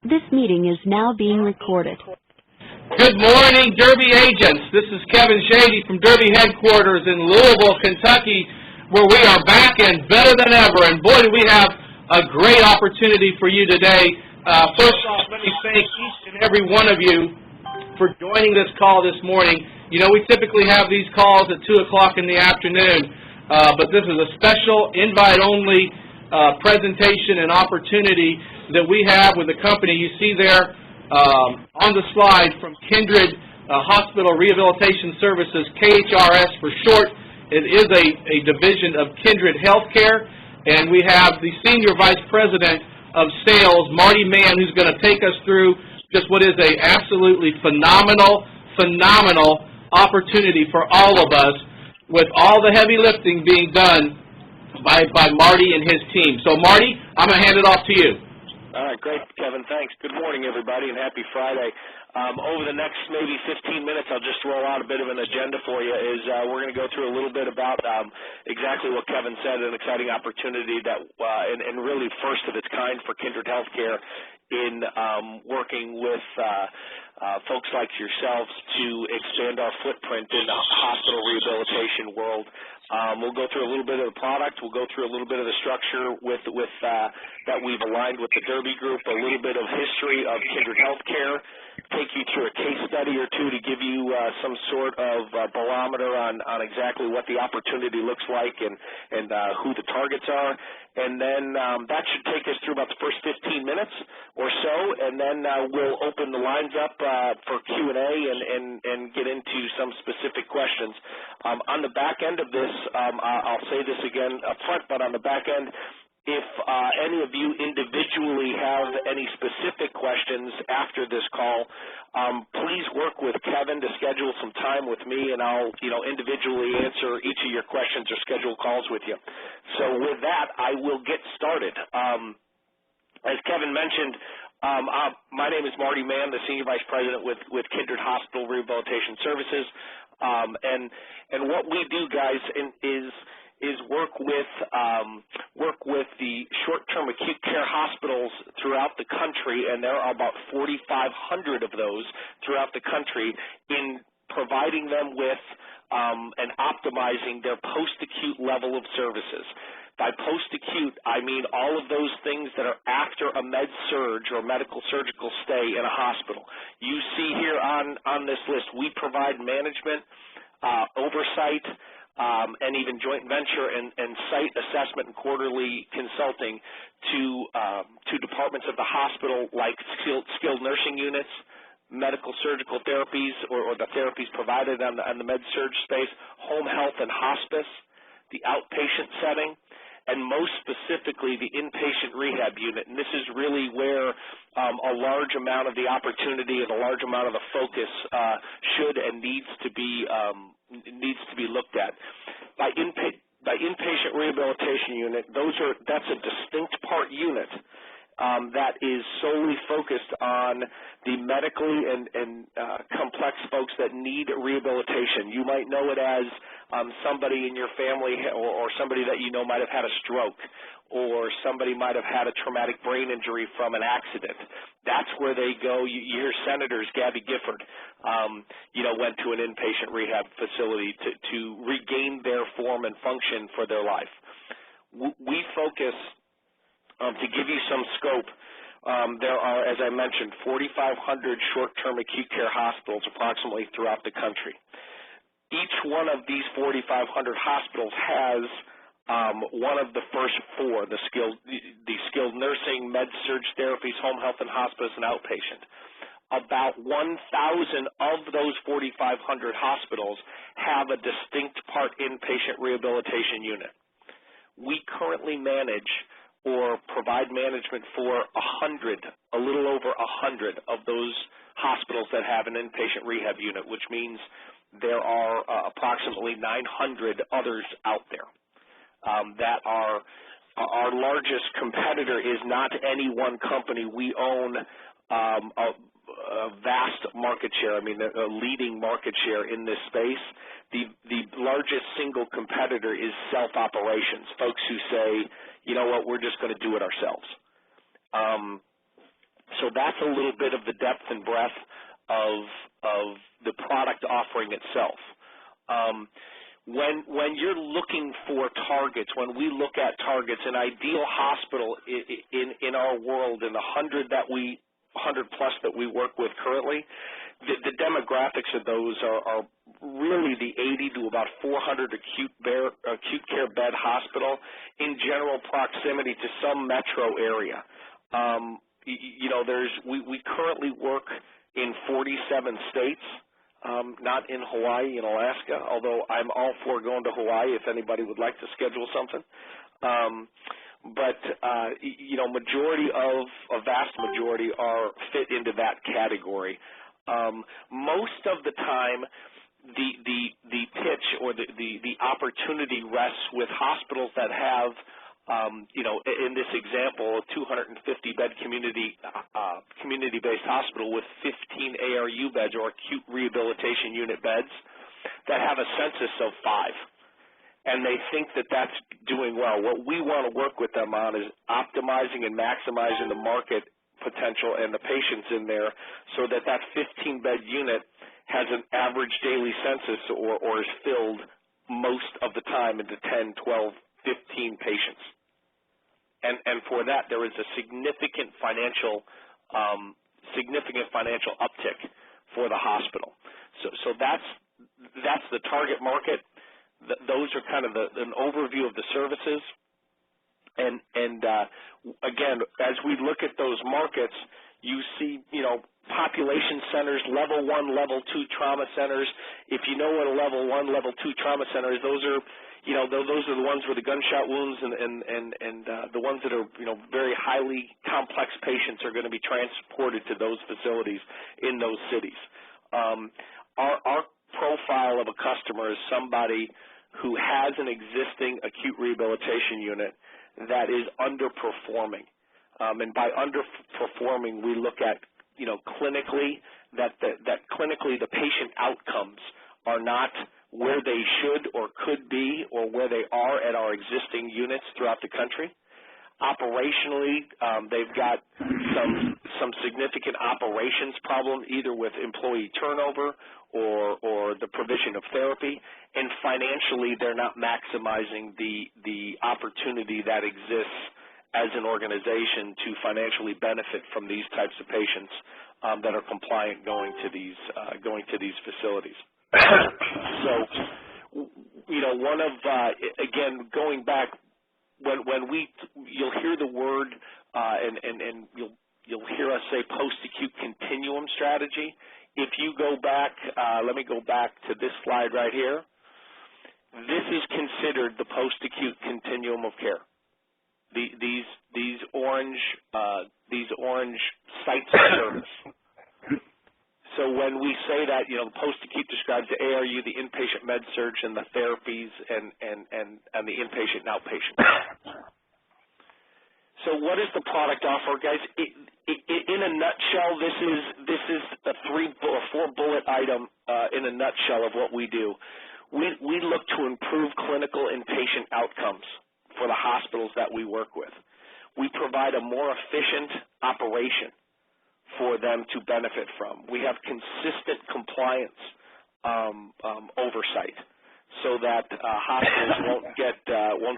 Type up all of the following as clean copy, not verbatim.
This meeting is now being recorded. Good morning, Derby agents. This is Kevin Shady from Derby headquarters in Louisville, Kentucky, where we are back and better than ever. And boy, do we have a great opportunity for you today. First off, let me thank each and every one of you for joining this call this morning. You know, we typically have these calls at 2 o'clock in the afternoon, but this is a special invite-only presentation and opportunity that we have with the company. You see there on the slide from Kindred Hospital Rehabilitation Services, KHRS for short. It is a division of Kindred Healthcare, and we have the Senior Vice President of Sales, Marty Mann, who's going to take us through just what is a absolutely phenomenal opportunity for all of us, with all the heavy lifting being done by Marty and his team. So, Marty, I'm going to hand it off to you. All right, great, Kevin. Thanks. Good morning, everybody, and happy Friday. Over the next maybe 15 minutes, I'll just roll out a bit of an agenda for you. We're going to go through a little bit about exactly what Kevin said, an exciting opportunity that, and really first of its kind for Kindred Healthcare in working with folks like yourselves to expand our footprint in the hospital rehabilitation world. We'll go through a little bit of the product. We'll go through a little bit of the structure with that we've aligned with the Derby Group, a little bit of history of Kindred Healthcare, take you through a case study or two to give you some sort of barometer on exactly what the opportunity looks like and who the targets are. And then that should take us through about the first 15 minutes or so, and then we'll open the lines up for Q&A and get into some specific questions. On the back end of this, I'll say this again up front, but on the back end, if any of you individually have any specific questions after this call, please work with Kevin to schedule some time with me, and I'll individually answer each of your questions or schedule calls with you. So with that, I will get started. As Kevin mentioned, my name is Marty Mann, the Senior Vice President with Kindred Hospital Rehabilitation Services, and what we do, guys, is work with the short-term acute care hospitals throughout the country, and there are about 4,500 of those throughout the country, in providing them with and optimizing their post-acute level of services. By post-acute, I mean all of those things that are after a med-surg or medical surgical stay in a hospital. You see here on this list, we provide management, oversight, and even joint venture and site assessment and quarterly consulting to departments of the hospital, like skilled nursing units, medical surgical therapies or the therapies provided on the med-surg space, home health and hospice, the outpatient setting, and most specifically the inpatient rehab unit. And this is really where a large amount of the opportunity and a large amount of the focus should and needs to be looked at. By inpatient rehabilitation unit, that's a distinct part unit that is solely focused on the medically and complex folks that need rehabilitation. You might know it as somebody in your family or somebody that you know might have had a stroke, or somebody might have had a traumatic brain injury from an accident. That's where they go. You hear Senators Gabby Gifford, went to an inpatient rehab facility to regain their form and function for their life. We focus, to give you some scope, there are, as I mentioned, 4,500 short-term acute care hospitals approximately throughout the country. Each one of these 4,500 hospitals has one of the first four, the skilled nursing, med-surg therapies, home health and hospice, and outpatient. About 1,000 of those 4,500 hospitals have a distinct part inpatient rehabilitation unit. We currently manage or provide management for a little over 100 of those hospitals that have an inpatient rehab unit, which means there are approximately 900 others out there. That are our largest competitor is not any one company. We own a vast market share, a leading market share in this space. The largest single competitor is self-operations, folks who say, you know what, we're just going to do it ourselves. So that's a little bit of the depth and breadth of the product offering itself. When you're looking for targets, when we look at targets, an ideal hospital in our world, in the 100 plus that we work with currently, the demographics of those are really the 80 to about 400 acute care bed hospital in general proximity to some metro area. We currently work in 47 states. Not in Hawaii and Alaska, although I'm all for going to Hawaii if anybody would like to schedule something. A vast majority are fit into that category. Most of the time, the pitch or the opportunity rests with hospitals that have in this example, a 250-bed community-based hospital with 15 ARU beds or acute rehabilitation unit beds that have a census of 5, and they think that that's doing well. What we want to work with them on is optimizing and maximizing the market potential and the patients in there so that that 15-bed unit has an average daily census or is filled most of the time into 10, 12, 15 patients. And for that, there is a significant financial uptick for the hospital. So that's the target market. Those are kind of an overview of the services. And again, as we look at those markets, you see, population centers, level 1, level 2 trauma centers. If you know what a level 1, level 2 trauma center is, those are the ones where the gunshot wounds and the ones that are, very highly complex patients are going to be transported to those facilities in those cities. Our profile of a customer is somebody who has an existing acute rehabilitation unit that is underperforming. And by underperforming, we look at, clinically, that clinically the patient outcomes are not where they should or could be or where they are at our existing units throughout the country. Operationally, they've got some significant operations problem, either with employee turnover or the provision of therapy, and financially they're not maximizing the opportunity that exists as an organization to financially benefit from these types of patients that are compliant going to these facilities. So, one of again, going back, when you'll hear the word and you'll hear us say post-acute continuum strategy. If you go back, let me go back to this slide right here. This is considered the post-acute continuum of care. These orange sites of service. So when we say that, post-acute describes the ARU, the inpatient med surg, and the therapies, and the inpatient and outpatient. So what is the product offer, guys? In a nutshell, this is a 3 or 4 bullet item in a nutshell of what we do. We look to improve clinical and patient outcomes for the hospitals that we work with. We provide a more efficient operation for them to benefit from. We have consistent compliance oversight so that hospitals won't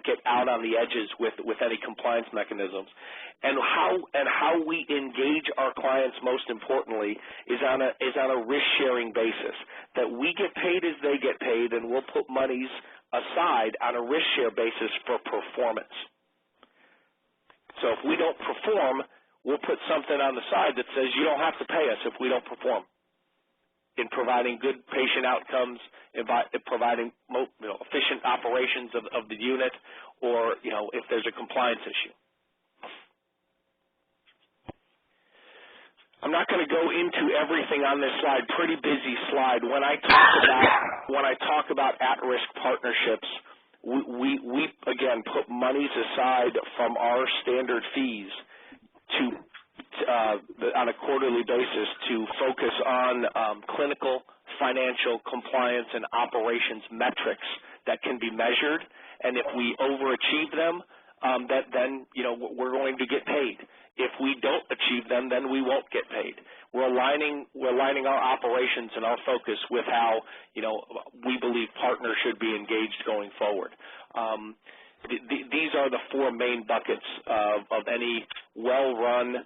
get out on the edges with any compliance mechanisms. And how we engage our clients, most importantly, is on a risk-sharing basis, that we get paid as they get paid, and we'll put monies aside on a risk-share basis for performance. So if we don't perform, we'll put something on the side that says you don't have to pay us if we don't perform in providing good patient outcomes, in providing efficient operations of the unit, or if there's a compliance issue. I'm not going to go into everything on this slide. Pretty busy slide. When I talk about at-risk partnerships, we again put monies aside from our standard fees on a quarterly basis to focus on clinical, financial, compliance, and operations metrics that can be measured. And if we overachieve them, that then, we're going to get paid. If we don't achieve them, then we won't get paid. We're aligning our operations and our focus with how, we believe partners should be engaged going forward. These are the four main buckets of any well-run,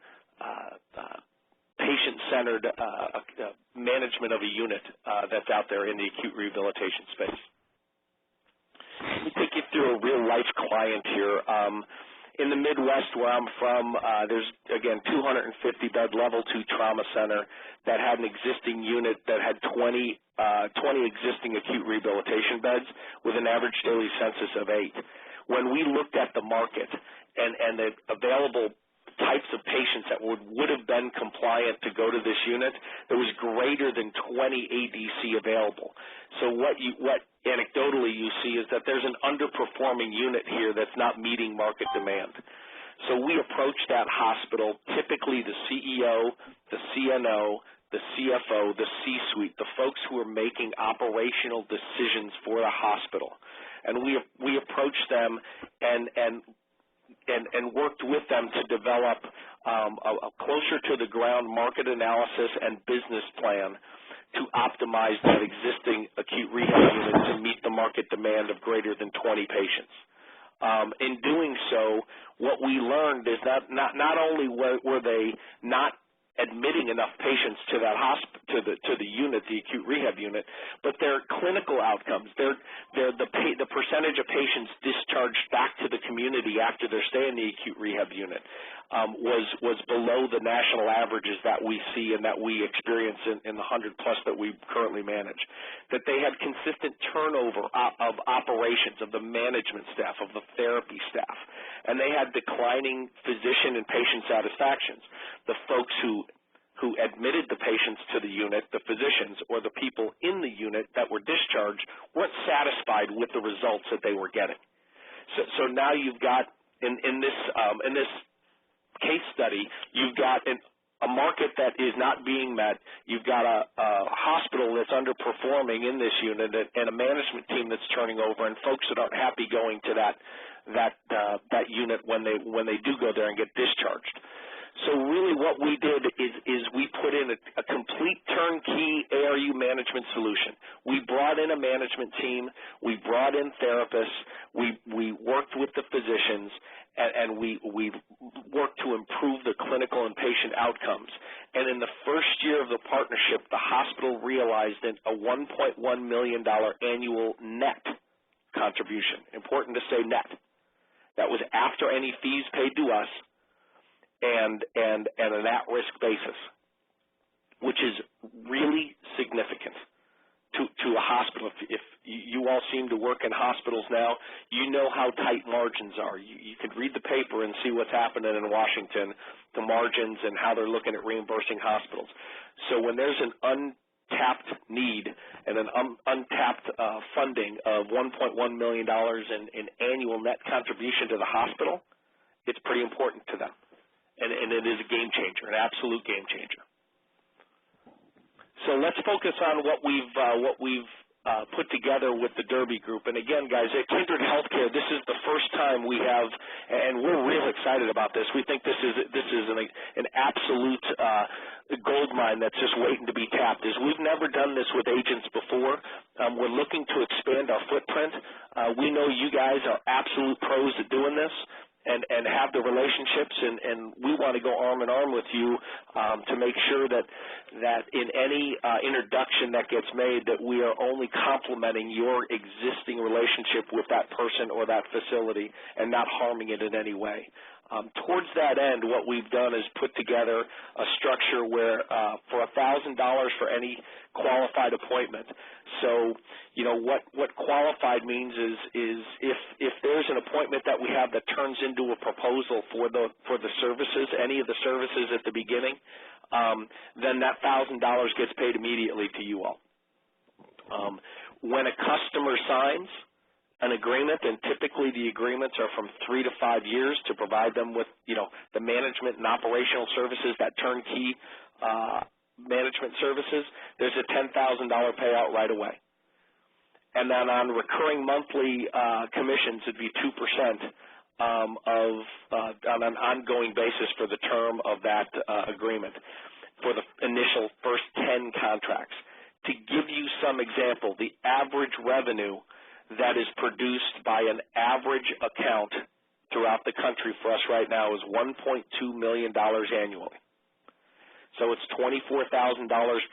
patient-centered management of a unit that's out there in the acute rehabilitation space. Let me take you through a real-life client here. In the Midwest, where I'm from, there's, again, 250-bed Level 2 trauma center that had an existing unit that had 20 existing acute rehabilitation beds with an average daily census of 8. When we looked at the market and the available types of patients that would have been compliant to go to this unit, there was greater than 20 ADC available. So what anecdotally you see is that there's an underperforming unit here that's not meeting market demand. So we approached that hospital, typically the CEO, the CNO, the CFO, the C-suite, the folks who are making operational decisions for the hospital. And we approached them and worked with them to develop a closer to the ground market analysis and business plan to optimize that existing acute rehab unit to meet the market demand of greater than 20 patients. In doing so, what we learned is that not only were they not admitting enough patients to that to the unit, the acute rehab unit, but their clinical outcomes, the percentage of patients discharged back to the community after their stay in the acute rehab unit was below the national averages that we see and that we experience in the 100+ that we currently manage. That they had consistent turnover of operations, of the management staff, of the therapy staff, and they had declining physician and patient satisfactions. The folks who admitted the patients to the unit, the physicians or the people in the unit that were discharged, weren't satisfied with the results that they were getting. So now you've got in this case study, you've got a market that is not being met. You've got a hospital that's underperforming in this unit and a management team that's turning over, and folks that aren't happy going to that unit when they do go there and get discharged. So really what we did is we put in a complete turnkey ARU management solution. We brought in a management team. We brought in therapists. We worked with the physicians, and we worked to improve the clinical and patient outcomes. And in the first year of the partnership, the hospital realized a $1.1 million annual net contribution. Important to say net. That was after any fees paid to us, and an at-risk basis, which is really significant to a hospital. If you all seem to work in hospitals now, you know how tight margins are. You could read the paper and see what's happening in Washington, the margins and how they're looking at reimbursing hospitals. So when there's an untapped need and an untapped funding of $1.1 million in annual net contribution to the hospital, it's pretty important to them. And it is a game changer, an absolute game changer. So let's focus on what we've put together with the Derby Group. And again, guys, at Kindred Healthcare, this is the first time we have, and we're real excited about this. We think this is an absolute gold mine that's just waiting to be tapped. We've never done this with agents before. We're looking to expand our footprint. We know you guys are absolute pros at doing this. And have the relationships, and we want to go arm in arm with you to make sure that in any introduction that gets made, that we are only complementing your existing relationship with that person or that facility and not harming it in any way. Towards that end, what we've done is put together a structure where for $1,000 for any qualified appointment. So, what qualified means is if there's an appointment that we have that turns into a proposal for the services, any of the services at the beginning, then that $1,000 gets paid immediately to you all. When a customer signs an agreement, and typically the agreements are from 3 to 5 years to provide them with, the management and operational services, that turnkey management services, there's a $10,000 payout right away. And then on recurring monthly commissions, it'd be 2% on an ongoing basis for the term of that agreement for the initial first 10 contracts. To give you some example, the average revenue that is produced by an average account throughout the country for us right now is $1.2 million annually. So it's $24,000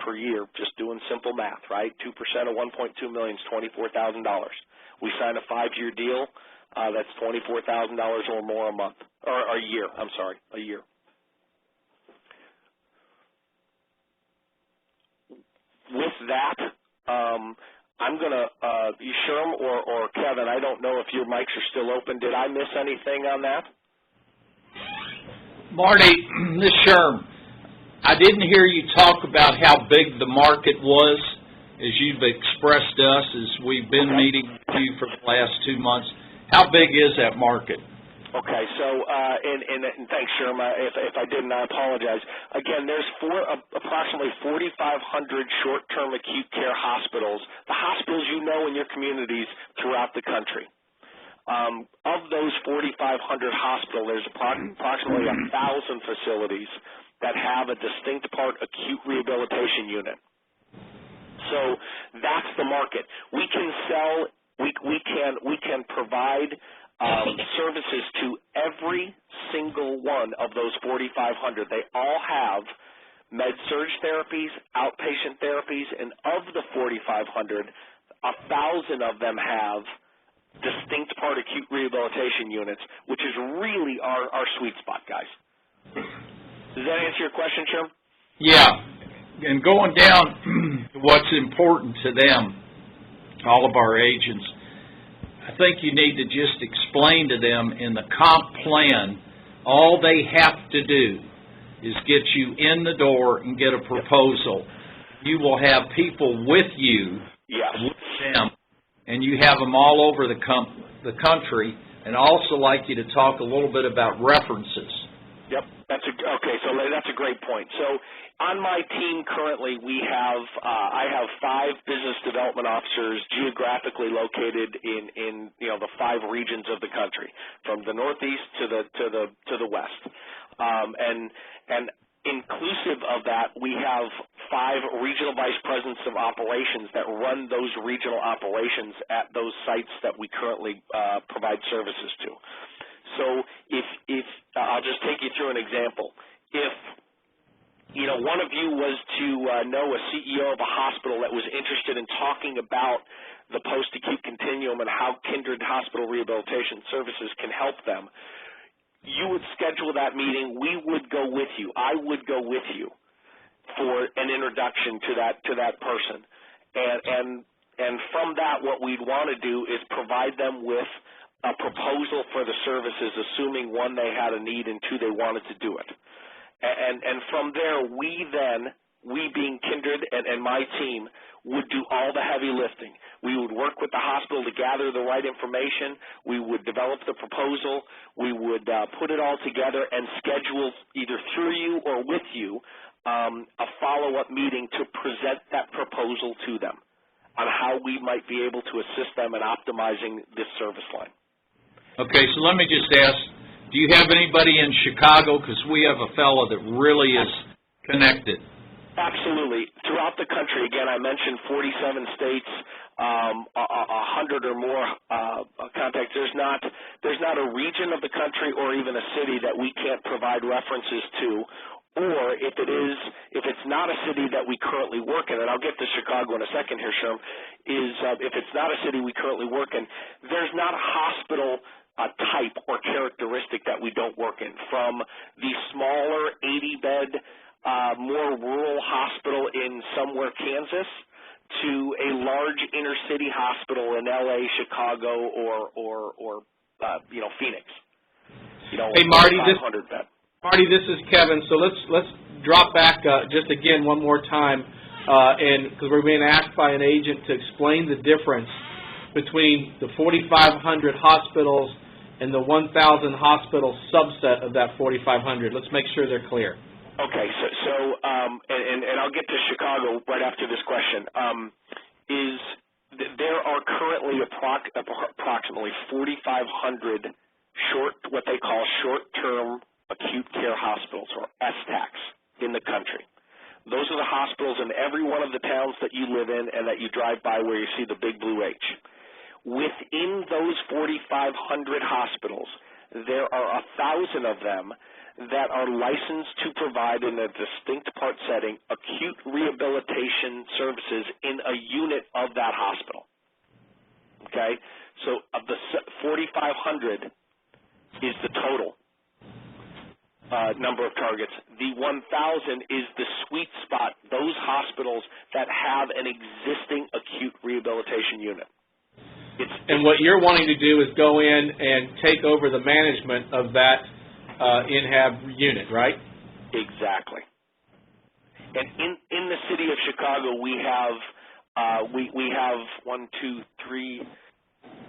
per year, just doing simple math, right? 2% of 1.2 million is $24,000. We sign a 5-year deal, that's $24,000 or more a month, or a year, I'm sorry, a year. With that, I'm going to, Sherm or Kevin, I don't know if your mics are still open. Did I miss anything on that? Marty, this is Sherm. I didn't hear you talk about how big the market was, as you've expressed to us as we've been meeting with you for the last 2 months. How big is that market? Okay, so, and thanks, Sherm. If I didn't, I apologize. Again, there's approximately 4,500 short-term acute care hospitals, the hospitals you know in your communities throughout the country. Of those 4,500 hospitals, there's approximately 1,000 facilities that have a distinct part acute rehabilitation unit. So that's the market. We can sell, we can provide services to every single one of those 4,500. They all have med-surg therapies, outpatient therapies, and of the 4,500, 1,000 of them have distinct part acute rehabilitation units, which is really our sweet spot, guys. Does that answer your question, Sherm? Yeah, and going down to what's important to them, all of our agents, I think you need to just explain to them in the comp plan, all they have to do is get you in the door and get a proposal. You will have people with you, with them, and you have them all over the country, and I also like you to talk a little bit about references. Yep. Okay, so that's a great point. So on my team currently, I have 5 business development officers geographically located in the 5 regions of the country, from the Northeast to the West, and inclusive of that, we have 5 regional vice presidents of operations that run those regional operations at those sites that we currently provide services to. So if I'll just take you through an example. If one of you was to know a CEO of a hospital that was interested in talking about the post-acute continuum and how Kindred Hospital Rehabilitation Services can help them, you would schedule that meeting. We would go with you. I would go with you for an introduction to that person. And from that, what we'd want to do is provide them with a proposal for the services, assuming 1, they had a need, and 2, they wanted to do it. And from there, we being Kindred and my team, would do all the heavy lifting. We would work with the hospital to gather the right information. We would develop the proposal. We would put it all together and schedule, either through you or with you, a follow-up meeting to present that proposal to them on how we might be able to assist them in optimizing this service line. Okay, so let me just ask, do you have anybody in Chicago? Because we have a fellow that really is connected. Absolutely. Throughout the country, again, I mentioned 47 states, 100 or more contacts. There's not a region of the country or even a city that we can't provide references to, or if it's not a city that we currently work in, and I'll get to Chicago in a second here, Sherm, if it's not a city we currently work in, there's not a hospital type or characteristic that we don't work in, from the smaller 80-bed, more rural hospital in somewhere Kansas to a large inner-city hospital in L.A., Chicago, or Phoenix. Hey, Marty, this is Kevin. So let's drop back just again one more time, and because we're being asked by an agent to explain the difference between the 4,500 hospitals and the 1,000 hospital subset of that 4,500. Let's make sure they're clear. Okay, and I'll get to Chicago right after this question. There are currently approximately 4,500 what they call short-term acute care hospitals, or STACs, in the country. Those are the hospitals in every one of the towns that you live in and that you drive by where you see the big blue H. Within those 4,500 hospitals, there are 1,000 of them that are licensed to provide in a distinct part setting acute rehabilitation services in a unit of that hospital. Okay? So of the 4,500 is the total number of targets. The 1,000 is the sweet spot, those hospitals that have an existing acute rehabilitation unit. And what you're wanting to do is go in and take over the management of that in-hab unit, right? Exactly. And in the city of Chicago, we have we have 1, 2, 3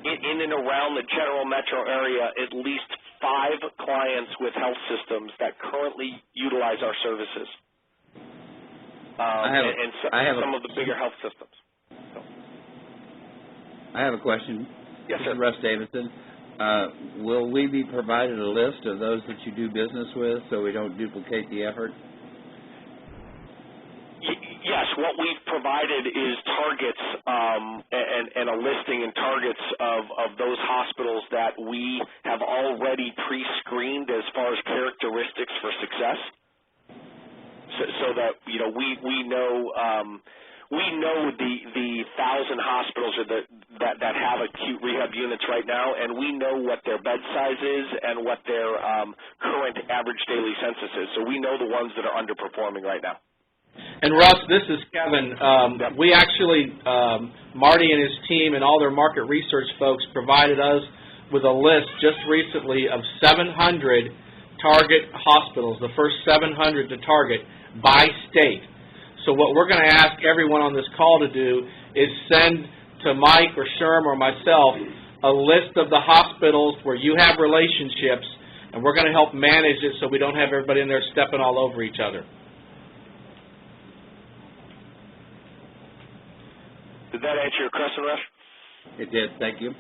in and around the general metro area, at least 5 clients with health systems that currently utilize our services. Some of the bigger health systems. So. I have a question. Yes, sir. This is Russ Davidson. Will we be provided a list of those that you do business with so we don't duplicate the effort? Yes, what we've provided is targets and a listing and targets of those hospitals that we have already pre-screened as far as characteristics for success, so that we know the 1,000 hospitals that have acute rehab units right now, and we know what their bed size is and what their current average daily census is. So we know the ones that are underperforming right now. And Russ, this is Kevin. We actually, Marty and his team and all their market research folks provided us with a list just recently of 700 target hospitals, the first 700 to target by state. So what we're going to ask everyone on this call to do is send to Mike or Sherm or myself a list of the hospitals where you have relationships, and we're going to help manage it so we don't have everybody in there stepping all over each other. Did that answer your question, Rush? It did. Thank you.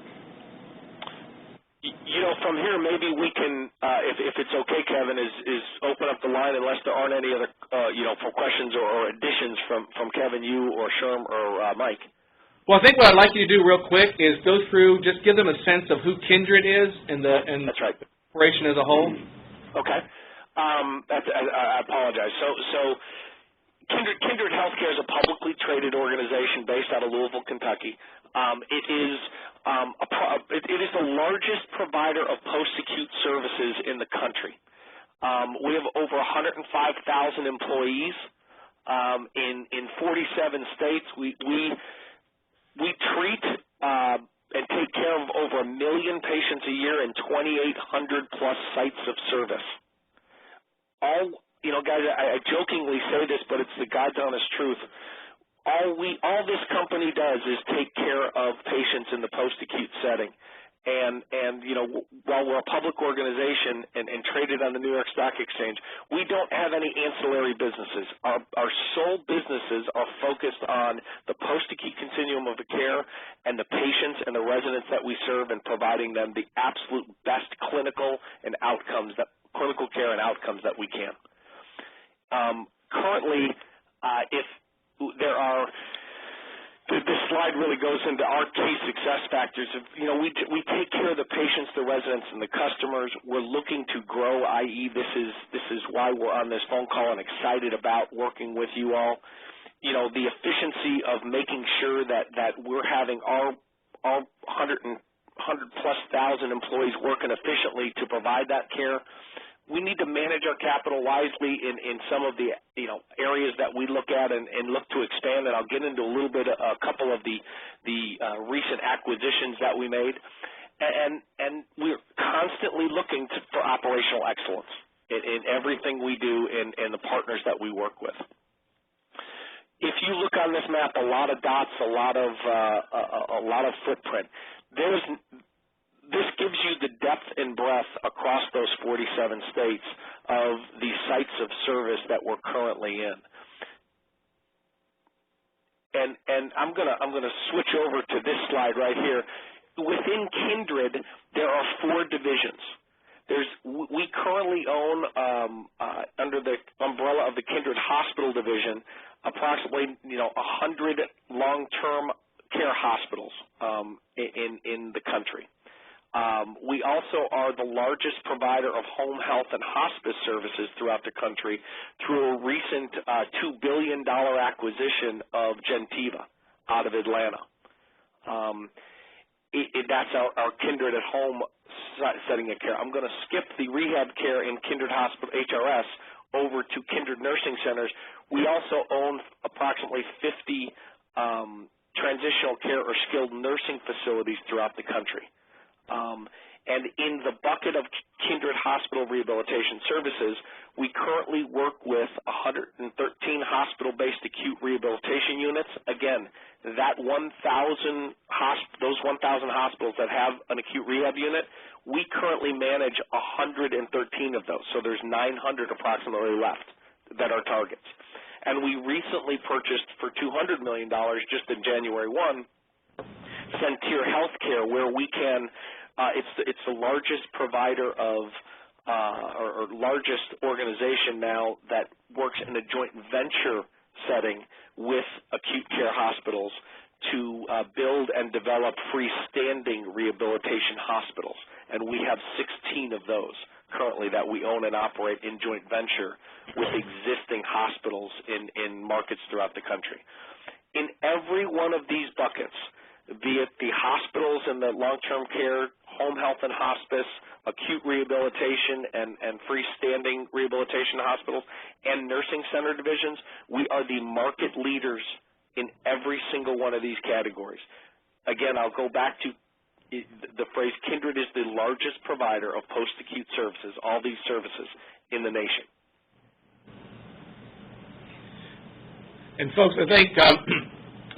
From here, maybe we can, if it's okay, Kevin, is open up the line unless there aren't any other, for questions or additions from Kevin, you, or Sherm, or Mike. Well, I think what I'd like you to do real quick is go through, just give them a sense of who Kindred is and the That's right. corporation as a whole. Okay. I apologize. So Kindred Healthcare is a publicly traded organization based out of Louisville, Kentucky. It is the largest provider of post-acute services in the country. We have over 105,000 employees in 47 states. We treat and take care of over 1 million patients a year in 2,800 plus sites of service. Guys, I jokingly say this, but it's the God's honest truth. All this company does is take care of patients in the post-acute setting. And while we're a public organization and traded on the New York Stock Exchange, we don't have any ancillary businesses. Our sole businesses are focused on the post-acute continuum of the care and the patients and the residents that we serve, and providing them the absolute best clinical care and outcomes that we can. Currently, if there are, this slide really goes into our key success factors. We take care of the patients, the residents, and the customers. We're looking to grow, i.e., this is why we're on this phone call and excited about working with you all. The efficiency of making sure that we're having our 100+ thousand employees working efficiently to provide that care. We need to manage our capital wisely in some of the areas that we look at and look to expand. And I'll get into a couple of the recent acquisitions that we made. And we're constantly looking for operational excellence in everything we do and the partners that we work with. If you look on this map, a lot of dots, a lot of footprint. This gives you the depth and breadth across those 47 states of the sites of service that we're currently in. And I'm gonna switch over to this slide right here. within Kindred, there are 4 divisions. We currently own, under the umbrella of the Kindred Hospital Division, approximately 100 long-term care hospitals in the country. We also are the largest provider of home health and hospice services throughout the country through a recent $2 billion acquisition of Gentiva out of Atlanta. That's our Kindred at Home setting of care. I'm going to skip the rehab care in Kindred Hospital HRS over to Kindred Nursing Centers. We also own approximately 50 transitional care or skilled nursing facilities throughout the country. And in the bucket of Kindred Hospital Rehabilitation Services, we currently work with 113 hospital-based acute rehabilitation units. Again, that 1,000 those 1,000 hospitals that have an acute rehab unit, we currently manage 113 of those. So there's 900 approximately left that are targets. And we recently purchased for $200 million just in January 1, Centir Healthcare, where we can it's the largest provider of or largest organization now that works in a joint venture setting with acute care hospitals to build and develop freestanding rehabilitation hospitals. And we have 16 of those currently that we own and operate in joint venture with existing hospitals in markets throughout the country. In every one of these buckets, be it the hospitals and the long-term care, home health and hospice, acute rehabilitation and freestanding rehabilitation hospitals, and nursing center divisions, we are the market leaders in every single one of these categories. Again, I'll go back to the phrase, Kindred is the largest provider of post-acute services, all these services in the nation. And folks, I think,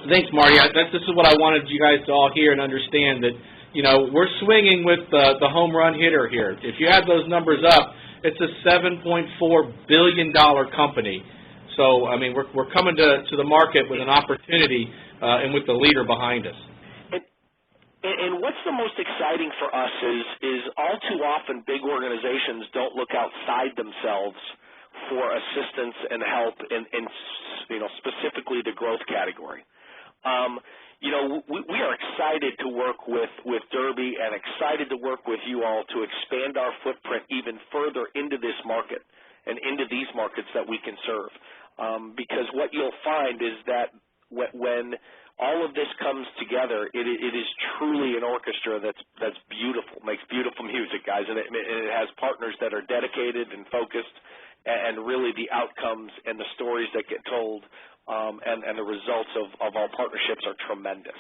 thanks, Marty. This is what I wanted you guys to all hear and understand, that, we're swinging with the home run hitter here. If you add those numbers up, it's a $7.4 billion company. So, I mean, we're coming to the market with an opportunity and with the leader behind us. And what's the most exciting for us is all too often big organizations don't look outside themselves for assistance and help in specifically the growth category. We are excited to work with Derby and excited to work with you all to expand our footprint even further into this market and into these markets that we can serve. Because what you'll find is that when all of this comes together, it is truly an orchestra that's beautiful, makes beautiful music, guys, and it has partners that are dedicated and focused, and really the outcomes and the stories that get told and the results of our partnerships are tremendous.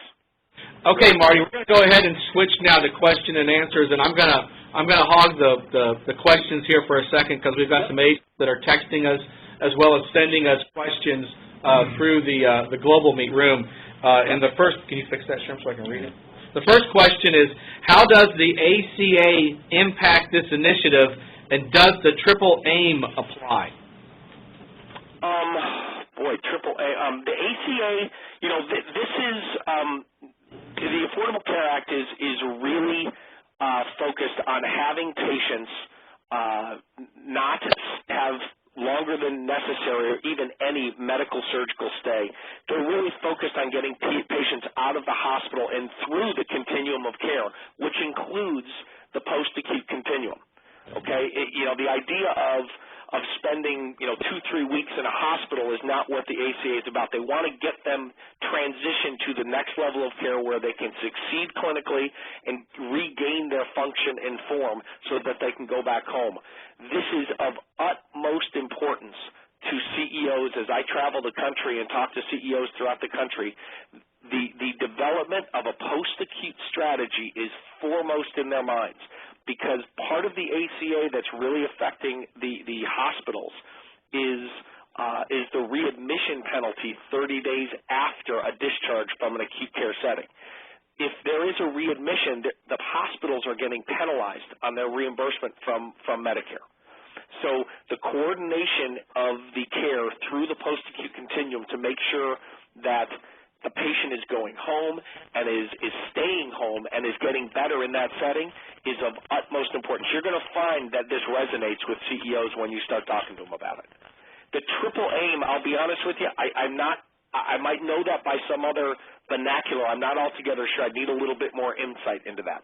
Okay, Marty, we're going to go ahead and switch now to question and answers, and I'm going to hog the questions here for a second because we've got some agents that are texting us as well as sending us questions through the Global Meet room. And the first, can you fix that, Shrimp, so I can read it? The first question is, how does the ACA impact this initiative, and does the triple aim apply? Triple A. The ACA, this is the Affordable Care Act is really focused on having patients not have longer than necessary or even any medical surgical stay. They're really focused on getting patients out of the hospital and through the continuum of care, which includes the post-acute continuum. Okay, the idea of spending 2-3 weeks in a hospital is not what the ACA is about. They want to get them transitioned to the next level of care where they can succeed clinically and regain their function and form so that they can go back home. This is of utmost importance to CEOs as I travel the country and talk to CEOs throughout the country. The development of a post-acute strategy is foremost in their minds, because part of the ACA that's really affecting the hospitals is the readmission penalty 30 days after a discharge from an acute care setting. If there is a readmission, the hospitals are getting penalized on their reimbursement from Medicare. So the coordination of the care through the post-acute continuum to make sure that the patient is going home and is staying home and is getting better in that setting is of utmost importance. You're going to find that this resonates with CEOs when you start talking to them about it. The triple aim, I'll be honest with you, I might know that by some other vernacular. I'm not altogether sure. I need a little bit more insight into that.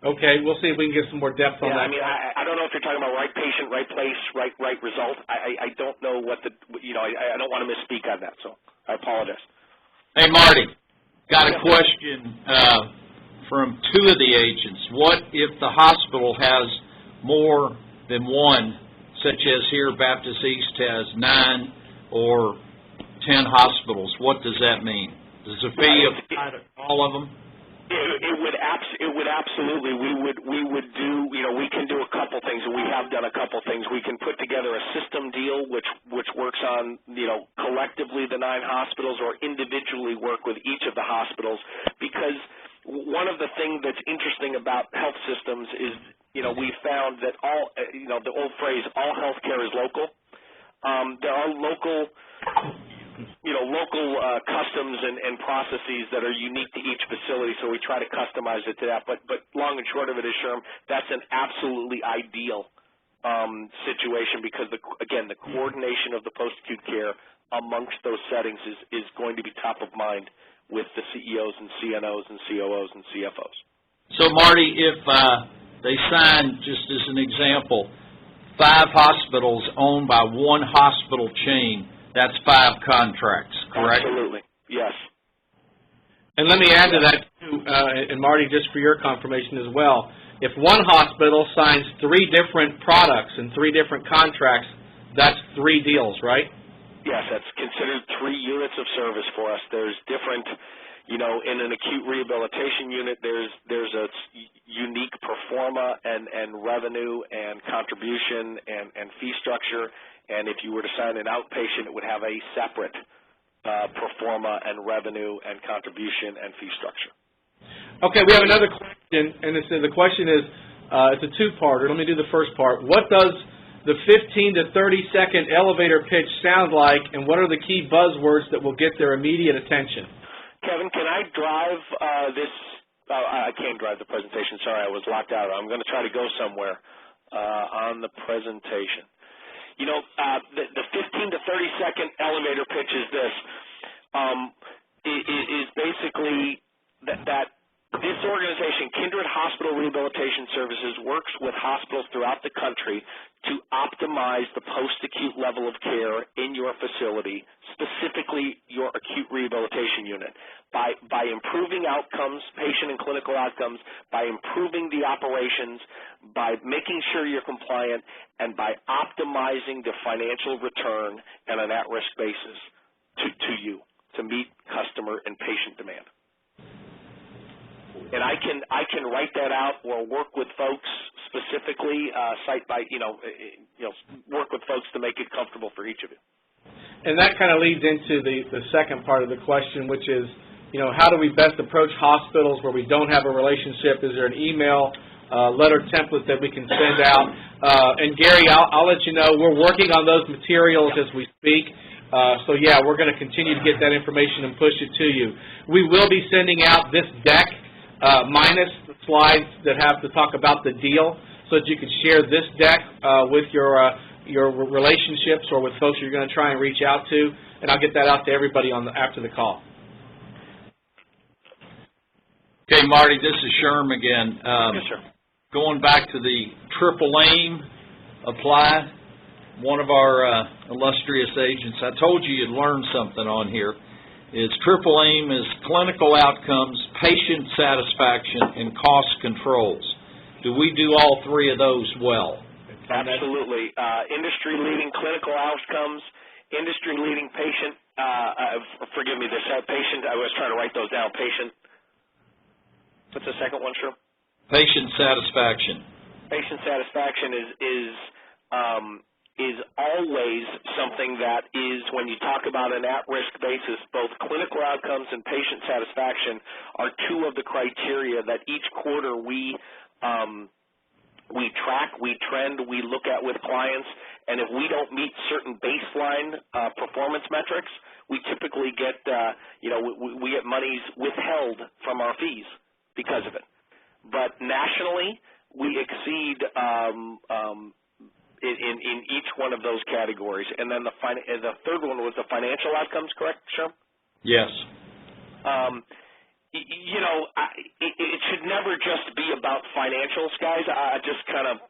Okay, we'll see if we can get some more depth on that. I mean, I don't know if you're talking about right patient, right place, right result. I don't know what the, I don't want to misspeak on that, so I apologize. Hey, Marty, got a question from two of the agents. What if the hospital has more than one, such as here Baptist East has 9 or 10 hospitals? What does that mean? Does the fee apply to all of them? It would absolutely. We would do, we can do a couple things, and we have done a couple things. We can put together a system deal which works on, collectively the 9 hospitals, or individually work with each of the hospitals, because one of the things that's interesting about health systems is, we found that all, the old phrase, all healthcare is local. There are local customs and processes that are unique to each facility, so we try to customize it to that. But long and short of it is, Sherm, that's an absolutely ideal situation, because, again, the coordination of the post-acute care amongst those settings is going to be top of mind with the CEOs and CNOs and COOs and CFOs. So, Marty, if they sign, just as an example, 5 hospitals owned by one hospital chain, that's 5 contracts, correct? Absolutely, yes. And let me add to that, too, and Marty, just for your confirmation as well, if one hospital signs 3 different products and 3 different contracts, that's 3 deals, right? Yes, that's considered 3 units of service for us. There's different, in an acute rehabilitation unit, there's a unique pro forma and revenue and contribution and fee structure. And if you were to sign an outpatient, it would have a separate pro forma and revenue and contribution and fee structure. Okay, we have another question, and the question is, it's a 2-parter. Let me do the first part. What does the 15 to 30-second elevator pitch sound like, and what are the key buzzwords that will get their immediate attention? Kevin, can I drive this? I can't drive the presentation. Sorry, I was locked out. I'm going to try to go somewhere on the presentation. The 15 to 30-second elevator pitch is this. Is basically that this organization, Kindred Hospital Rehabilitation Services, works with hospitals throughout the country to optimize the post-acute level of care in your facility, specifically your acute rehabilitation unit, by improving outcomes, patient and clinical outcomes, by improving the operations, by making sure you're compliant, and by optimizing the financial return on an at-risk basis to you to meet customer and patient demand. And I can write that out or work with folks specifically, work with folks to make it comfortable for each of you. And that kind of leads into the second part of the question, which is, how do we best approach hospitals where we don't have a relationship? Is there an email, letter template that we can send out? And Gary, I'll let you know, we're working on those materials as we speak. So, yeah, we're going to continue to get that information and push it to you. We will be sending out this deck, minus the slides that have to talk about the deal, so that you can share this deck with your relationships or with folks you're going to try and reach out to, and I'll get that out to everybody after the call. Okay, Marty, this is Sherm again. Yes, sir. Going back to the triple aim apply, one of our illustrious agents, I told you you'd learn something on here, is triple aim is clinical outcomes, patient satisfaction, and cost controls. Do we do all 3 of those well? Absolutely. Industry-leading clinical outcomes, industry-leading patient, forgive me, patient, I was trying to write those down, patient. What's the second one, Sherm? Patient satisfaction. Patient satisfaction is always something that is, when you talk about an at-risk basis, both clinical outcomes and patient satisfaction are 2 of the criteria that each quarter we track, we trend, we look at with clients, and if we don't meet certain baseline performance metrics, we typically get, we get monies withheld from our fees because of it. But nationally, we exceed in each one of those categories. And then the third one was the financial outcomes, correct, Sherm? Yes. It should never just be about financials, guys. I just kind of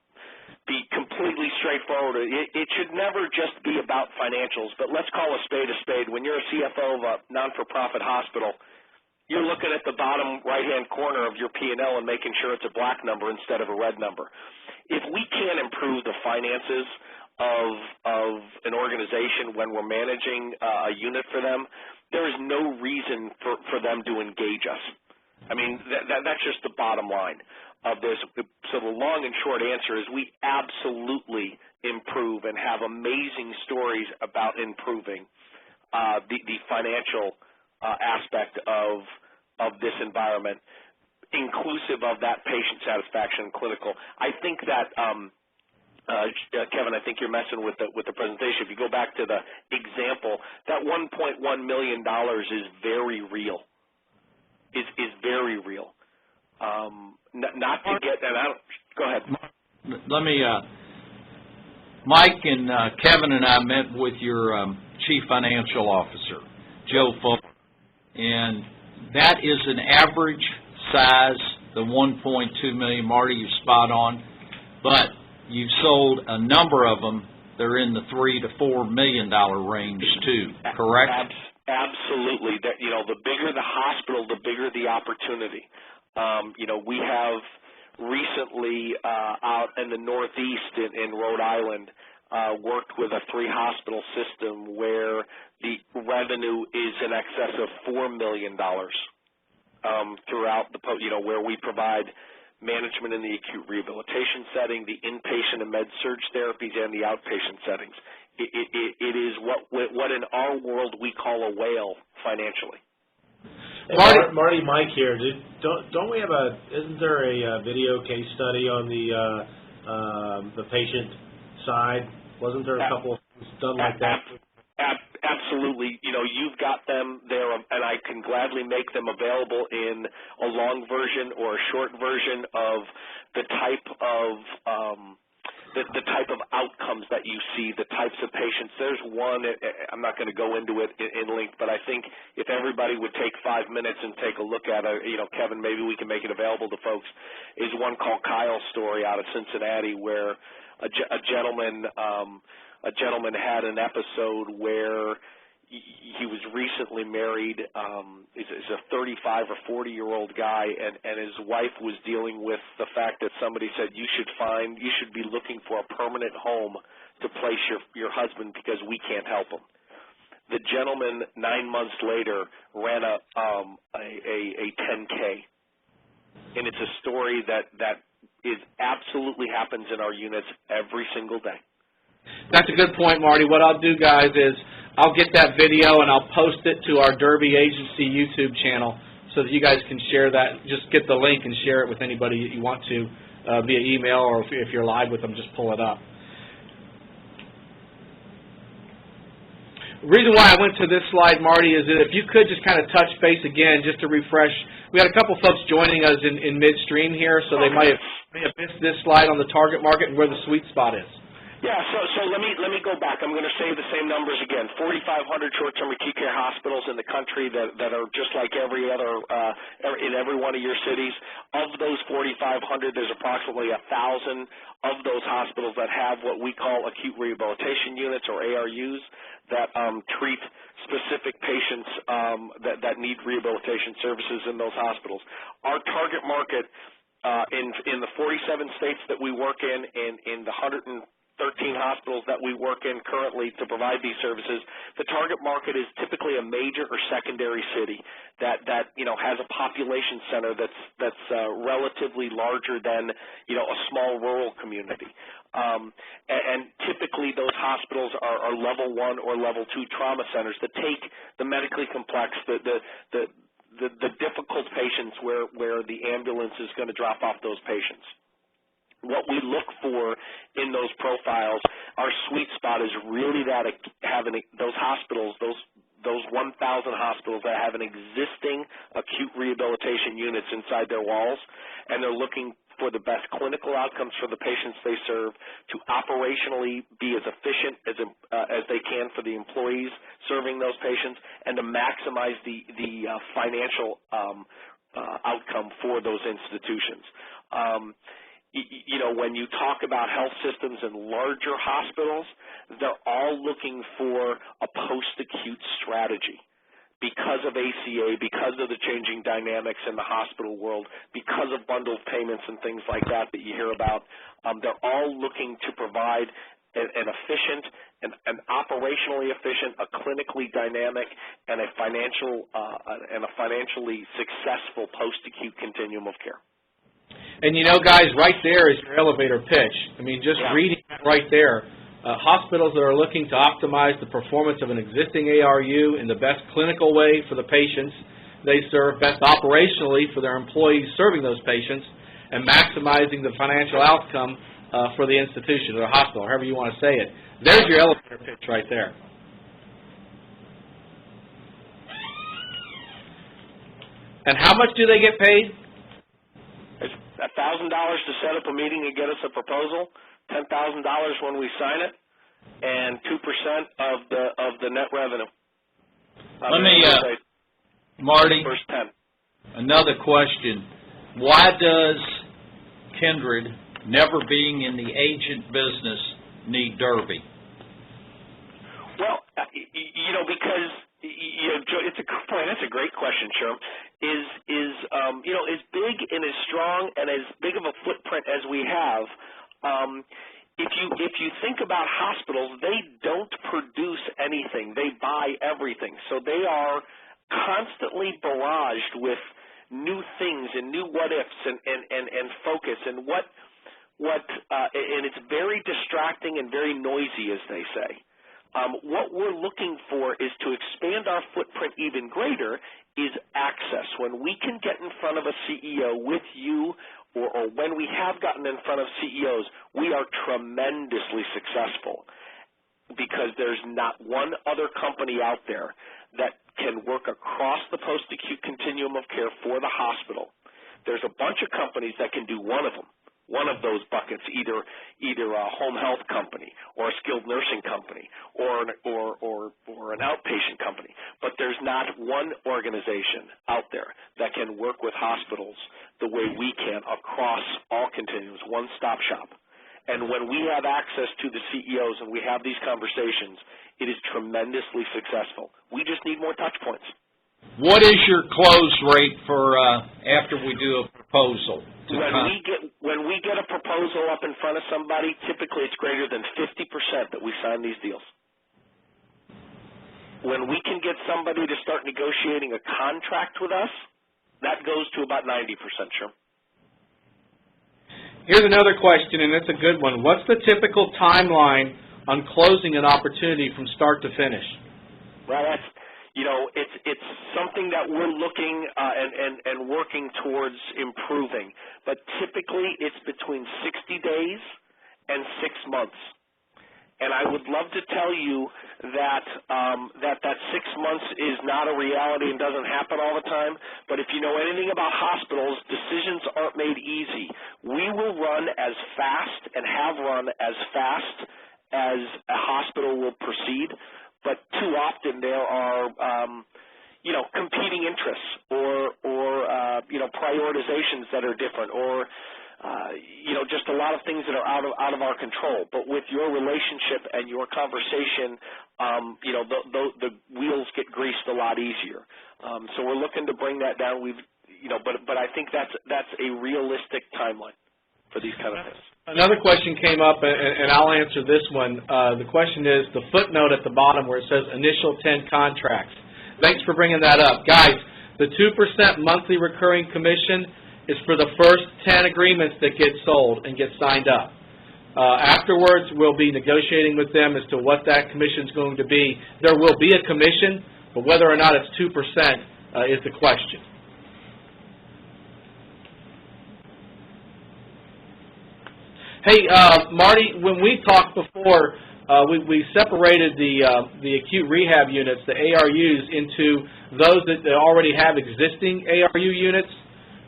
be completely straightforward. It should never just be about financials, but let's call a spade. When you're a CFO of a non-for-profit hospital, you're looking at the bottom right-hand corner of your P&L and making sure it's a black number instead of a red number. If we can't improve the finances of an organization when we're managing a unit for them, there is no reason for them to engage us. I mean, that's just the bottom line of this. So the long and short answer is we absolutely improve and have amazing stories about improving the financial aspect of this environment, inclusive of that patient satisfaction and clinical. I think that, Kevin, I think you're messing with the presentation. If you go back to the example, that $1.1 million is very real. Is very real. Not to get that out. Go ahead. Let me, Mike and Kevin and I met with your Chief Financial Officer, Joe Fuller, and that is an average size, the $1.2 million. Marty, you're spot on, but you've sold a number of them. They're in the $3 to $4 million range too, correct? Absolutely. The bigger the hospital, the bigger the opportunity. We have recently out in the Northeast in Rhode Island worked with a 3-hospital system where the revenue is in excess of $4 million throughout where we provide management in the acute rehabilitation setting, the inpatient and med-surg therapies, and the outpatient settings. It is what in our world we call a whale financially. Hey, Marty, Mike here. Don't we have isn't there a video case study on the patient side? Wasn't there a couple of things done like that? Absolutely. You've got them there, and I can gladly make them available in a long version or a short version of the type of the type of outcomes that you see, the types of patients. There's one, I'm not going to go into it in length, but I think if everybody would take 5 minutes and take a look at it, Kevin, maybe we can make it available to folks, is one called Kyle's Story out of Cincinnati, where a gentleman had an episode where he was recently married. He's a 35 or 40-year-old guy, and his wife was dealing with the fact that somebody said you should be looking for a permanent home to place your husband because we can't help him. The gentleman 9 months later ran a 10K, and it's a story that is absolutely happens in our units every single day. That's a good point, Marty. What I'll do, guys, is I'll get that video and I'll post it to our Derby Agency YouTube channel so that you guys can share that. Just get the link and share it with anybody you want to via email, or if you're live with them, just pull it up. The reason why I went to this slide, Marty, is that if you could just kind of touch base again, just to refresh. We had a couple folks joining us in midstream here, so they may have missed this slide on the target market and where the sweet spot is. Yeah, so let me go back. I'm going to say the same numbers again. 4,500 short-term acute care hospitals in the country that are just like every other in every one of your cities. Of those 4,500, there's approximately 1,000 of those hospitals that have what we call acute rehabilitation units, or ARUs, that treat specific patients that need rehabilitation services in those hospitals. Our target market in the 47 states that we work in the 113 hospitals that we work in currently to provide these services, the target market is typically a major or secondary city that has a population center that's relatively larger than a small rural community. And typically those hospitals are level 1 or level 2 trauma centers that take the medically complex, the difficult patients where the ambulance is going to drop off those patients. what we look for in those profiles, our sweet spot is really that having those hospitals, those 1,000 hospitals that have an existing acute rehabilitation units inside their walls, and they're looking for the best clinical outcomes for the patients they serve, to operationally be as efficient as they can for the employees serving those patients, and to maximize the financial outcome for those institutions. You know, when you talk about health systems and larger hospitals, they're all looking for a post-acute strategy because of ACA, because of the changing dynamics in the hospital world, because of bundled payments and things like that you hear about. They're all looking to provide an efficient, an operationally efficient, a clinically dynamic, and a financially successful post-acute continuum of care. And you know, guys, right there is your elevator pitch. I mean, just reading that right there, hospitals that are looking to optimize the performance of an existing ARU in the best clinical way for the patients they serve, best operationally for their employees serving those patients, and maximizing the financial outcome for the institution or the hospital, however you want to say it. There's your elevator pitch right there. And how much do they get paid? It's $1,000 to set up a meeting and get us a proposal, $10,000 when we sign it, and 2% of the net revenue. Let me, Marty, first 10. Another question. Why does Kindred, never being in the agent business, need Derby? Well, you know, because it's a good point. That's a great question, Sherm. You know, as big and as strong and as big of a footprint as we have, if you think about hospitals, they don't produce anything. They buy everything. So they are constantly barraged with new things and new what-ifs and focus and and it's very distracting and very noisy, as they say. What we're looking for is to expand our footprint even greater is access. When we can get in front of a CEO with you, or when we have gotten in front of CEOs, we are tremendously successful because there's not one other company out there that can work across the post-acute continuum of care for the hospital. There's a bunch of companies that can do one of them. One of those buckets, either a home health company or a skilled nursing company or an outpatient company. But there's not one organization out there that can work with hospitals the way we can across all continuums, one-stop shop. And when we have access to the CEOs and we have these conversations, it is tremendously successful. We just need more touch points. What is your close rate for after we do a proposal? When we get a proposal up in front of somebody, typically it's greater than 50% that we sign these deals. When we can get somebody to start negotiating a contract with us, that goes to about 90%, sure. Here's another question, and it's a good one. What's the typical timeline on closing an opportunity from start to finish? Well, that's, you know, it's something that we're looking and working towards improving. But typically it's between 60 days and 6 months. And I would love to tell you that that 6 months is not a reality and doesn't happen all the time. But if you know anything about hospitals, decisions aren't made easy. We will run as fast and have run as fast as a hospital will proceed. But too often there are, you know, competing interests or you know, prioritizations that are different, or you know, just a lot of things that are out of our control. But with your relationship and your conversation, you know, the wheels get greased a lot easier. So we're looking to bring that down. You know, but I think that's a realistic timeline for these kind of things. Another question came up, and I'll answer this one. The question is the footnote at the bottom where it says initial 10 contracts. Thanks for bringing that up. Guys, the 2% monthly recurring commission is for the first 10 agreements that get sold and get signed up. Afterwards, we'll be negotiating with them as to what that commission is going to be. There will be a commission, but whether or not it's 2% is the question. Hey, Marty, when we talked before, we separated the acute rehab units, the ARUs, into those that already have existing ARU units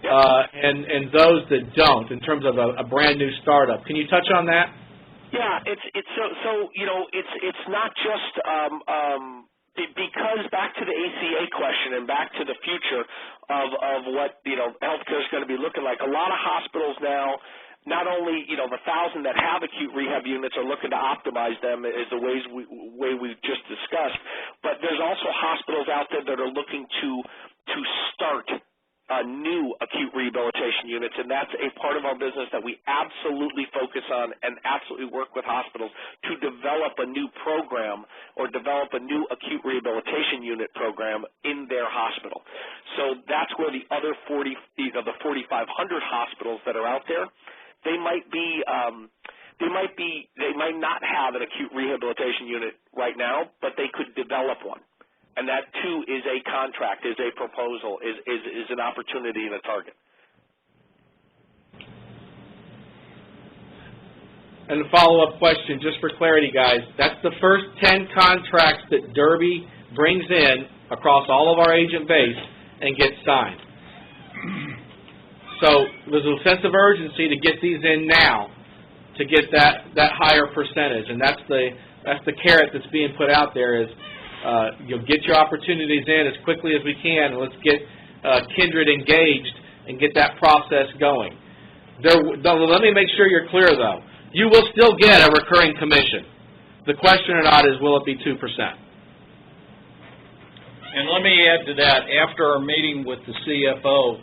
and those that don't, in terms of a brand new startup. Can you touch on that? Yeah, it's so you know, it's not just because back to the ACA question and back to the future of what, you know, healthcare is going to be looking like. A lot of hospitals now, not only, you know, the 1,000 that have acute rehab units are looking to optimize them as the way we've just discussed, but there's also hospitals out there that are looking to start new acute rehabilitation units, and that's a part of our business that we absolutely focus on and absolutely work with hospitals to develop a new program or develop a new acute rehabilitation unit program in their hospital. So that's where the other 4,500 hospitals that are out there, they might not have an acute rehabilitation unit right now, but they could develop one. And that, too, is a contract, is a proposal, is an opportunity and a target. And a follow-up question, just for clarity, guys. That's the first 10 contracts that Derby brings in across all of our agent base and gets signed. So there's a sense of urgency to get these in now to get that higher percentage. And that's the carrot that's being put out there is, you'll get your opportunities in as quickly as we can, and let's get Kindred engaged and get that process going. Let me make sure you're clear, though. You will still get a recurring commission. The question or not is, will it be 2%? And let me add to that, after our meeting with the CFO,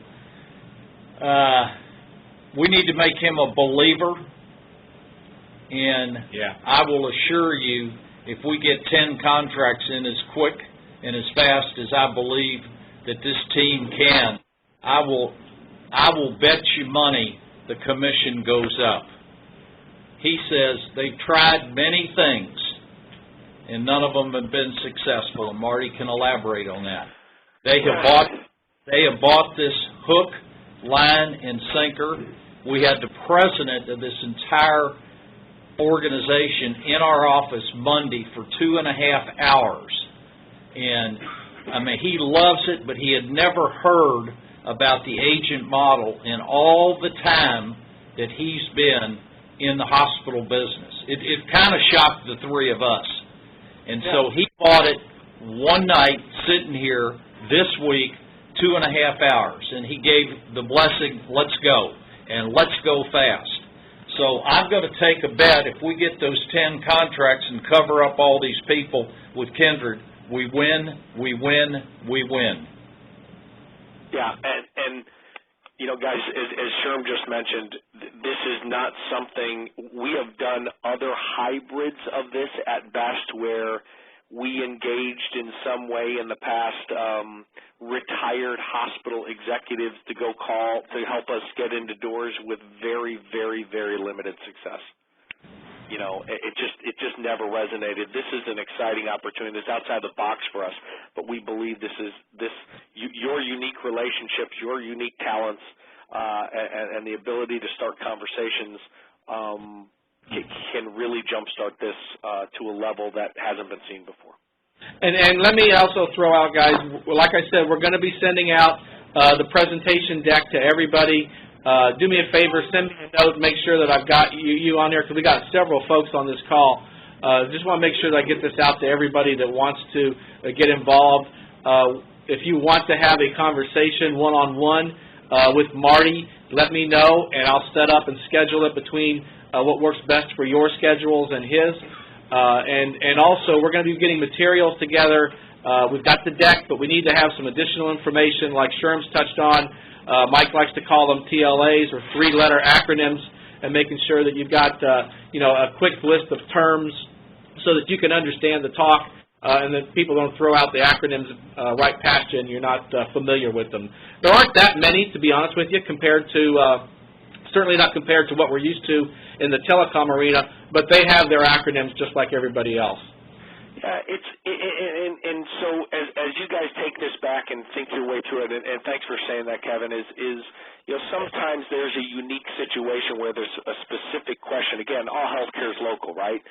we need to make him a believer, and I will assure you, if we get 10 contracts in as quick and as fast as I believe that this team can, I will bet you money the commission goes up. He says they've tried many things, and none of them have been successful, and Marty can elaborate on that. They have bought this hook, line, and sinker. We had the president of this entire organization in our office Monday for 2.5 hours, and I mean, he loves it, but he had never heard about the agent model in all the time that he's been in the hospital business. It kind of shocked the three of us, and so he bought it one night sitting here this week, 2.5 hours, and he gave the blessing, let's go, and let's go fast. So I'm going to take a bet, if we get those 10 contracts and cover up all these people with Kindred, we win, we win, we win. Yeah, and you know, guys, as Sherm just mentioned, this is not something, we have done other hybrids of this at best where we engaged in some way in the past retired hospital executives to go call to help us get into doors with very, very, very limited success. You know, it just never resonated. This is an exciting opportunity. It's outside the box for us, but we believe your unique relationships, your unique talents, and the ability to start conversations can really jumpstart this to a level that hasn't been seen before. And let me also throw out, guys, like I said, we're going to be sending out the presentation deck to everybody. Do me a favor, send me a note, make sure that I've got you on there, because we got several folks on this call. Just want to make sure that I get this out to everybody that wants to get involved. If you want to have a conversation one-on-one with Marty, let me know, and I'll set up and schedule it between what works best for your schedules and his. And also, we're going to be getting materials together. We've got the deck, but we need to have some additional information like Sherm's touched on. Mike likes to call them TLAs or 3-letter acronyms, and making sure that you've got a quick list of terms so that you can understand the talk and that people don't throw out the acronyms right past you and you're not familiar with them. There aren't that many, to be honest with you, compared to certainly not compared to what we're used to in the telecom arena, but they have their acronyms just like everybody else. And so as you guys take this back and think your way through it, and thanks for saying that, Kevin, is sometimes there's a unique situation where there's a specific question. Again, all healthcare is local, right?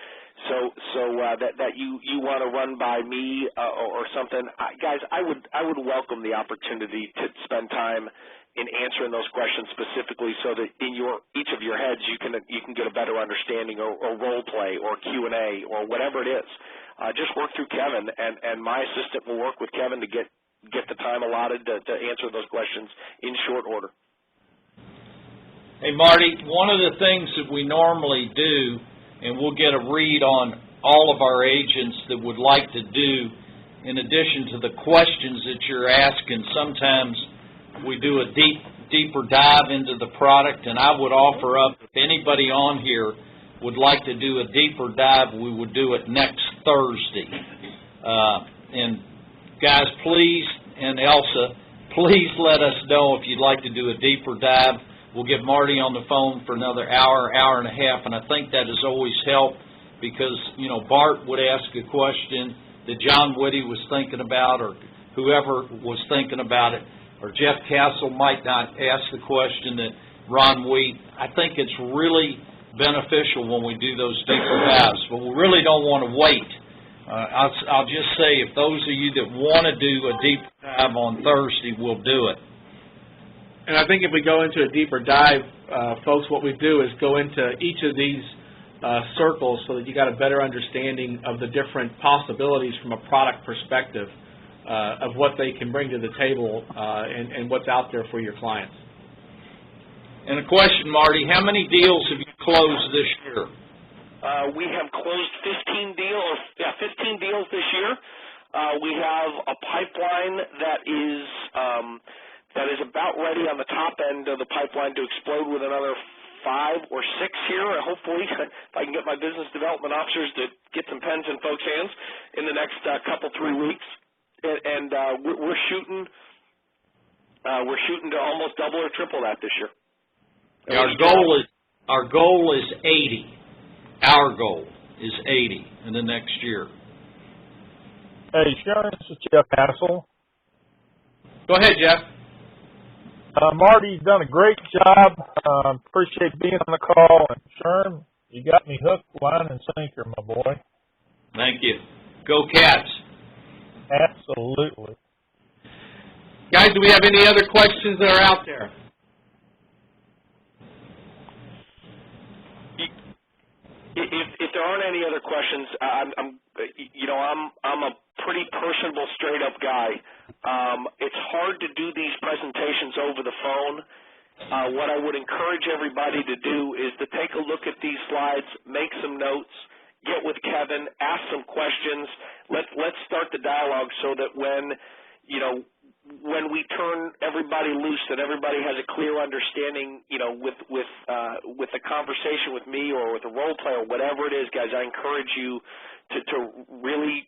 So that you want to run by me or something, guys, I would welcome the opportunity to spend time in answering those questions specifically, so that in each of your heads you can get a better understanding, or role play, or Q&A, or whatever it is. Just work through Kevin, and my assistant will work with Kevin to get the time allotted to answer those questions in short order. Hey, Marty, one of the things that we normally do, and we'll get a read on all of our agents that would like to do, in addition to the questions that you're asking, sometimes we do a deeper dive into the product, and I would offer up, if anybody on here would like to do a deeper dive, we would do it next Thursday. And guys, please, and Elsa, please let us know if you'd like to do a deeper dive. We'll get Marty on the phone for another hour and a half, and I think that has always helped, because, Bart would ask a question that John Whitty was thinking about, or whoever was thinking about it, or Jeff Castle might not ask the question that Ron Wheat. I think it's really beneficial when we do those deeper dives, but we really don't want to wait. I'll just say, if those of you that want to do a deeper dive on Thursday, we'll do it. And I think if we go into a deeper dive, folks, what we do is go into each of these circles so that you got a better understanding of the different possibilities from a product perspective of what they can bring to the table and what's out there for your clients. And a question, Marty, how many deals have you closed this year? We have closed 15 deals this year. We have a pipeline that is about ready on the top end of the pipeline to explode with another 5 or 6 here. Hopefully, if I can get my business development officers to get some pens in folks' hands in the next 3 weeks. And we're shooting to almost double or triple that this year. Our goal is 80. Our goal is 80 in the next year. Hey, Sharon, this is Jeff Hassel. Go ahead, Jeff. Marty, you've done a great job. Appreciate being on the call. And Sharon, you got me hook, line, and sinker, my boy. Thank you. Go Cats. Absolutely. Guys, do we have any other questions that are out there? If there aren't any other questions, I'm a pretty personable, straight-up guy. It's hard to do these presentations over the phone. What I would encourage everybody to do is to take a look at these slides, make some notes, get with Kevin, ask some questions. Let's start the dialogue so that when we turn everybody loose, that everybody has a clear understanding, with the conversation with me or with a role play or whatever it is, guys. I encourage you to really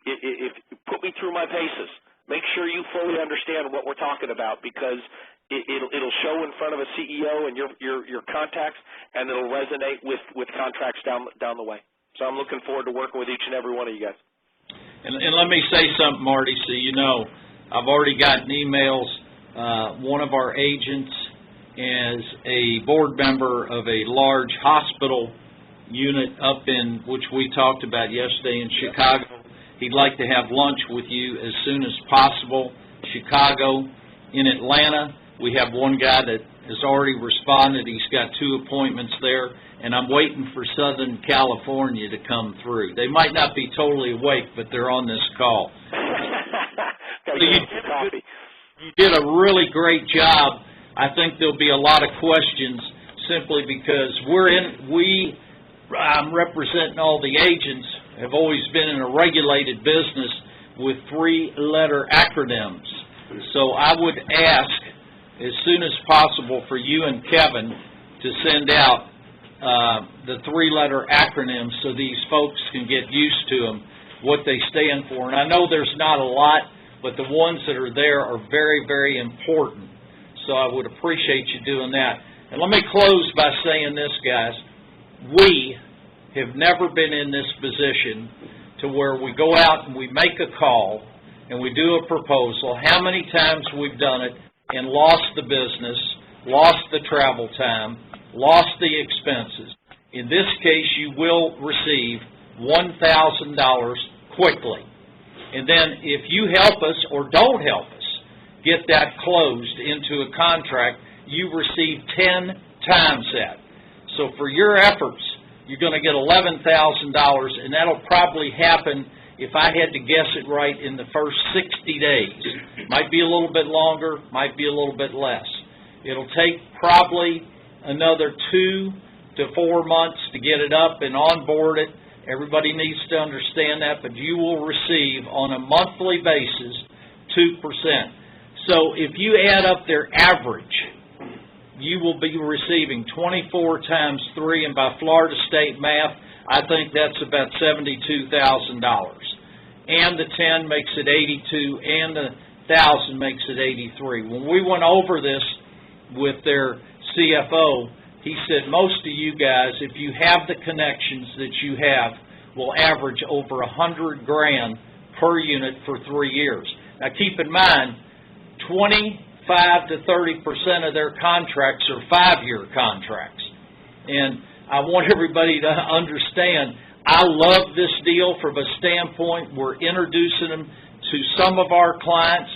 put me through my paces. Make sure you fully understand what we're talking about, because it'll show in front of a CEO and your contacts, and it'll resonate with contracts down the way. So I'm looking forward to working with each and every one of you guys. And let me say something, Marty, so you know. I've already gotten emails. One of our agents is a board member of a large hospital unit up in, which we talked about yesterday, in Chicago. He'd like to have lunch with you as soon as possible. Chicago. In Atlanta, we have one guy that has already responded. He's got 2 appointments there, and I'm waiting for Southern California to come through. They might not be totally awake, but they're on this call. So you did a really great job. I think there'll be a lot of questions simply because I'm representing all the agents, have always been in a regulated business with 3-letter acronyms. So I would ask as soon as possible for you and Kevin to send out the 3-letter acronyms so these folks can get used to them, what they stand for. And I know there's not a lot, but the ones that are there are very, very important. So I would appreciate you doing that. And let me close by saying this, guys. We have never been in this position to where we go out and we make a call and we do a proposal, how many times we've done it and lost the business, lost the travel time, lost the expenses. In this case, you will receive $1,000 quickly. And then if you help us or don't help us get that closed into a contract, you receive 10 times that. So for your efforts, you're going to get $11,000, and that'll probably happen, if I had to guess it right, in the first 60 days. Might be a little bit longer, might be a little bit less. It'll take probably another 2 to 4 months to get it up and onboard it. Everybody needs to understand that, but you will receive on a monthly basis 2%. So if you add up their average, you will be receiving 24 times 3, and by Florida State math, I think that's about $72,000. And the 10 makes it 82, and the 1,000 makes it 83. When we went over this with their CFO, he said most of you guys, if you have the connections that you have, will average over $100,000 per unit for 3 years. Now keep in mind, 25 to 30% of their contracts are 5-year contracts. And I want everybody to understand, I love this deal from a standpoint we're introducing them to some of our clients.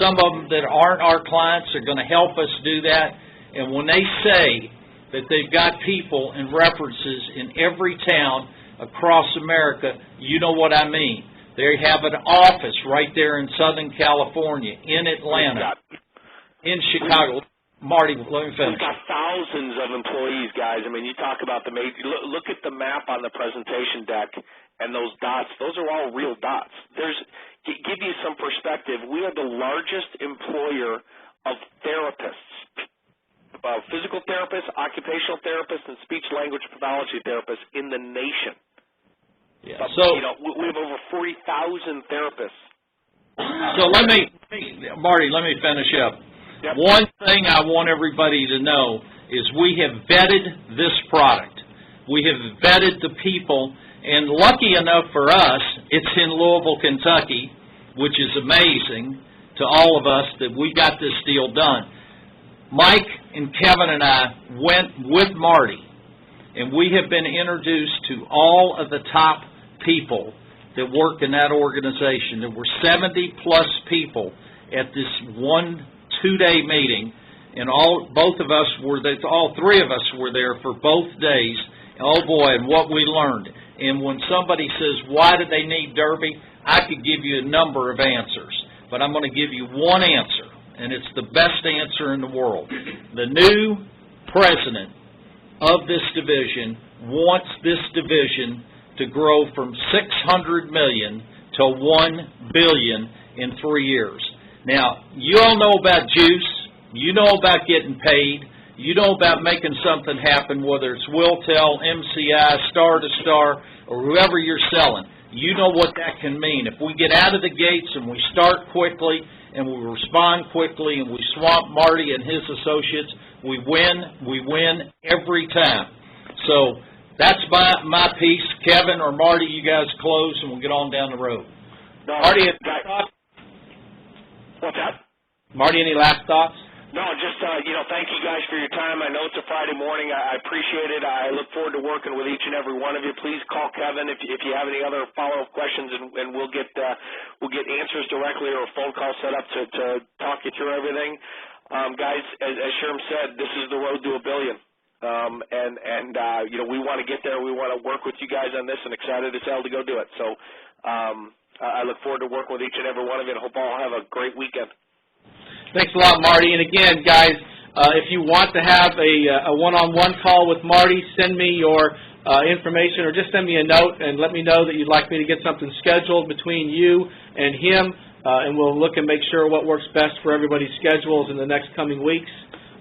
Some of them that aren't our clients are going to help us do that. And when they say that they've got people and references in every town across America, you know what I mean. They have an office right there in Southern California, in Atlanta, in Chicago. Marty, let me finish. We've got thousands of employees, guys. I mean, you talk about the major. Look at the map on the presentation deck, and those dots. Those are all real dots. Give you some perspective. We are the largest employer of therapists, physical therapists, occupational therapists, and speech-language pathology therapists in the nation. Yeah. So, we have over 40,000 therapists. So Marty, let me finish up. Yep. One thing I want everybody to know is we have vetted this product. We have vetted the people, and lucky enough for us, it's in Louisville, Kentucky, which is amazing to all of us that we got this deal done. Mike and Kevin and I went with Marty, and we have been introduced to all of the top people that work in that organization. There were 70-plus people at this 1-2-day meeting, and all three of us were there for both days. Oh, boy, and what we learned. And when somebody says, why do they need Derby, I could give you a number of answers, but I'm going to give you one answer, and it's the best answer in the world. The new president of this division wants this division to grow from $600 million to $1 billion in 3 years. Now, you all know about juice. You know about getting paid. You know about making something happen, whether it's Wiltel, MCI, Star to Star, or whoever you're selling. You know what that can mean. If we get out of the gates and we start quickly and we respond quickly and we swamp Marty and his associates, we win every time. So that's my piece. Kevin or Marty, you guys close and we'll get on down the road. No, Marty, any thoughts? What's that? Marty, any last thoughts? No, just, thank you guys for your time. I know it's a Friday morning. I appreciate it. I look forward to working with each and every one of you. Please call Kevin if you have any other follow-up questions, and we'll get answers directly or a phone call set up to talk you through everything. Guys, as Sherm said, this is the road to $1 billion. We want to get there. We want to work with you guys on this, and excited as hell to go do it. So I look forward to working with each and every one of you, and hope all have a great weekend. Thanks a lot, Marty. And again, guys, if you want to have a one-on-one call with Marty, send me your information, or just send me a note and let me know that you'd like me to get something scheduled between you and him, and we'll look and make sure what works best for everybody's schedules in the next coming weeks,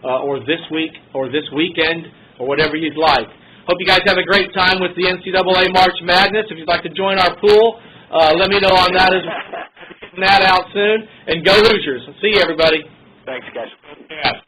or this week, or this weekend, or whatever you'd like. Hope you guys have a great time with the NCAA March Madness. If you'd like to join our pool, let me know on that as well. That out soon, and go Hoosiers. See you, everybody. Thanks, guys. Yeah.